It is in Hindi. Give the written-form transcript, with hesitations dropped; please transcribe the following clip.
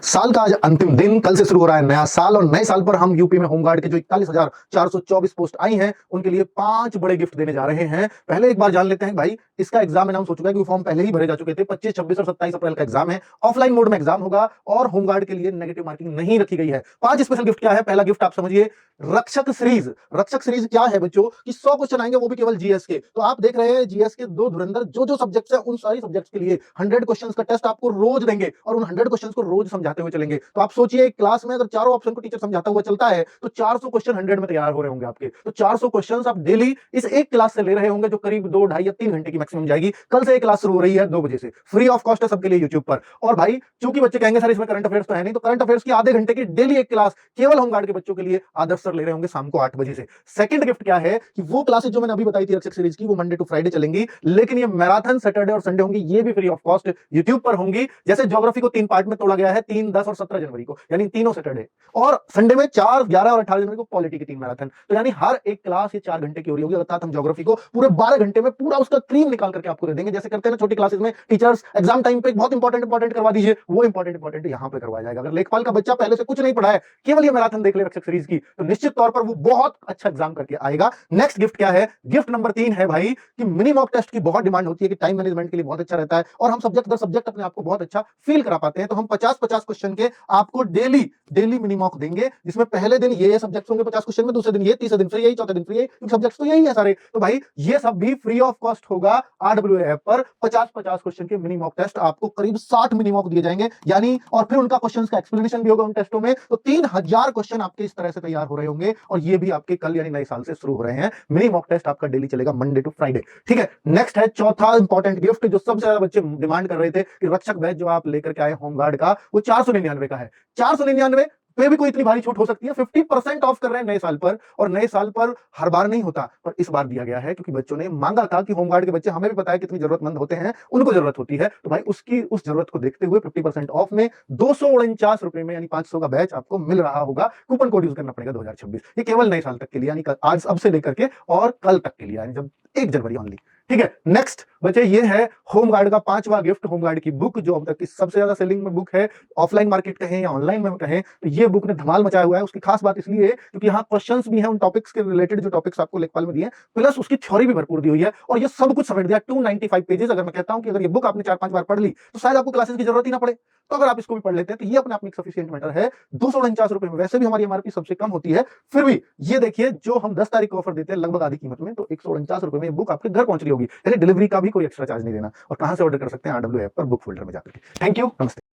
साल का आज अंतिम दिन, कल से शुरू हो रहा है नया साल और नए साल पर हम यूपी में होमगार्ड के जो 41,424 पोस्ट आई हैं उनके लिए 5 बड़े गिफ्ट देने जा रहे हैं। पहले एक बार जान लेते हैं भाई, इसका एग्जाम अनाउंस हो चुका है, क्योंकि फॉर्म पहले ही भरे जा चुके थे। 25, 26 और 27 अप्रैल का एग्जाम है, ऑफलाइन मोड में एग्जाम होगा और होमगार्ड के लिए नेगेटिव मार्किंग नहीं रखी गई है। 5 स्पेशल गिफ्ट क्या है? पहला गिफ्ट आप समझिए, रक्षक सीरीज। रक्षक सीरीज क्या है बच्चों कि 100 क्वेश्चन आएंगे, वो भी केवल जीएस के। तो आप देख रहे हैं जीएस के दो धुरंधर जो सब्जेक्ट्स है उन सारी सब्जेक्ट्स के लिए 100 क्वेश्चंस का टेस्ट आपको रोज देंगे और उन 100 क्वेश्चंस को रोज समझाते हुए चलेंगे। तो आप सोचिए, एक क्लास में अगर चारों ऑप्शन को टीचर समझाता हुआ चलता है तो 400 क्वेश्चन 100 में तैयार हो रहे होंगे आपके। तो 400 क्वेश्चंस आप डेली इस एक क्लास से ले रहे होंगे, जो करीब 2, ढाई या 3 घंटे की मैक्सिमम जाएगी। कल से एक क्लास शुरू हो रही है 2 बजे से, फ्री ऑफ कॉस्ट है सबके लिए यूट्यूब पर। और भाई चूंकि बच्चे कहेंगे सर इसमें करंट अफेयर्स तो है नहीं, तो करंट अफेयर्स की आधे घंटे की डेली एक क्लास केवल होमगार्ड के बच्चों के लिए आदर्श सर ले रहे होंगे शाम को 8 बजे से। सेकंड गिफ्ट क्या है कि वो क्लासेस जो मैंने अभी बताई थी रक्षक सीरीज की, वो मंडे टू फ्राइडे चलेंगी, लेकिन ये मैराथन सैटरडे और संडे होंगी, ये भी फ्री ऑफ कॉस्ट यूट्यूब पर होंगी। जैसे ज्योग्राफी को 3 पार्ट में तोड़ा गया है, 3, 10 और 17 जनवरी को, यानी तीनों सैटरडे, और संडे में 4, 11 और 18 जनवरी को पॉलिटी की 3 मैराथन। तो यानी हर एक क्लास ये 4 घंटे की हो रही होगी। अर्थात हम ज्योग्राफी को पूरे 12 घंटे में पूरा उसका क्रीम निकाल करके आपको दे देंगे। जैसे करते हैं ना छोटी क्लासेस में टीचर्स एग्जाम टाइम पे बहुत इंपॉर्टेंट करवा दीजिए, वो इंपॉर्टेंट यहां पे करवाया जाएगा। अगर लेखपाल का बच्चा पहले से कुछ नहीं पढ़ा है, केवल ये मैराथन देख ले रक्षक सीरीज की, तो निश्चित तौर पर वो बहुत अच्छा एग्जाम करके आएगा। नेक्स्ट गिफ्ट क्या है? गिफ्ट नंबर 3 है भाई कि मिनी मॉक टेस्ट की बहुत डिमांड होती है कि टाइम मैनेजमेंट के लिए बहुत अच्छा रहता है और हम सब्जेक्ट दर सब्जेक्ट अपने आप को बहुत अच्छा फील करा पाते हैं। तो हम 50-50 क्वेश्चन के आपको डेली मिनी मॉक देंगे, जिसमें पहले दिन ये सब्जेक्ट्स होंगे 50 क्वेश्चन में, दूसरे दिन ये, तीसरे दिन फिर यही, चौथे दिन फिर यही, क्योंकि सब्जेक्ट्स तो यही है सारे। तो भाई ये सब भी फ्री ऑफ कॉस्ट होगा। RWA ऐप पर 50-50 क्वेश्चन के मिनी मॉक टेस्ट आपको करीब 60 मिनी मॉक दिए जाएंगे, यानी और फिर उनका क्वेश्चंस का एक्सप्लेनेशन भी होगा उन टेस्टों में। तो 3000 क्वेश्चन आपके इस तरह से तैयार हो रहे होंगे और ये भी आपके कल यानी नए साल से शुरू हो रहे हैं। मिनी मॉक टेस्ट आपका डेली चलेगा मंडे टू फ्राइडे। ठीक है, नेक्स्ट है चौथा इंपॉर्टेंट गिफ्ट जो सबसे ज्यादा बच्चे डिमांड कर रहे थे कि रक्षक बैच जो आप लेकर के आए होमगार्ड का, वो 499 का है। 499 पे भी कोई इतनी भारी छूट हो सकती है? 50% ऑफ कर रहे हैं नए साल पर, और नए साल पर हर बार नहीं होता, पर इस बार दिया गया है क्योंकि बच्चों ने मांगा था कि होमगार्ड के बच्चे, हमें भी पता है कितनी जरूरतमंद होते हैं, उनको जरूरत होती है। तो भाई उसकी उस जरूरत को देखते हुए 50% ऑफ में 249 रुपए में यानी 500 का बैच आपको मिल रहा होगा। कूपन कोड यूज करना पड़ेगा 2026। ये केवल नए साल तक के लिए, यानी आज अब से लेकर के और कल तक के लिए, यानी जब 1 जनवरी ओनली। ठीक है, नेक्स्ट बच्चे ये है होमगार्ड का 5वां गिफ्ट, होमगार्ड की बुक, जो अब तक की सबसे ज्यादा सेलिंग में बुक है। ऑफलाइन मार्केट कहें या ऑनलाइन में कहें, तो ये बुक ने धमाल मचाया हुआ है। उसकी खास बात इसलिए है क्योंकि यहाँ क्वेश्चंस भी हैं उन टॉपिक्स के रिलेटेड जो टॉपिक्स आपको लेखपाल में दिए हैं, प्लस उसकी थ्योरी भी भरपूर दी हुई है और ये सब कुछ समेट दिया। 295 पेजेस। अगर मैं कहता हूं कि अगर ये बुक आपने 4-5 बार पढ़ ली तो शायद आपको क्लासेस की जरूरत ही ना पड़े, तो अगर आप इसको भी पढ़ लेते हैं तो ये अपने आप में सफिशिएंट मैटर है। 249 रुपए में, वैसे भी हमारी एमआरपी सबसे कम होती है, फिर भी ये देखिए जो हम 10 तारीख को ऑफर देते हैं लगभग आधी कीमत में, तो 149 रुपए में बुक आपके घर पहुंच रही होगी, यानी डिलीवरी का भी कोई एक्स्ट्रा चार्ज नहीं देना। और कहां से ऑर्डर कर सकते हैं? RWA ऐप पर बुक फोल्डर में जाकर के। थैंक यू, नमस्ते।